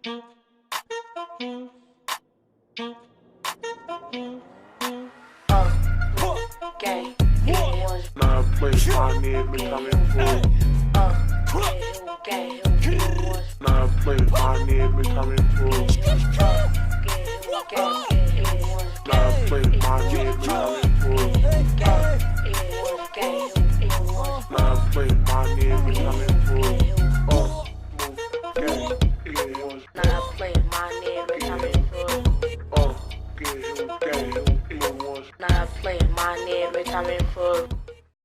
Gang. Now I play my name and coming through. Now I play my name and coming through. Now I play my name and coming through. Now I play my name and coming through. Gang. Now I play my name and coming through. Gang. Now I play my name and coming through.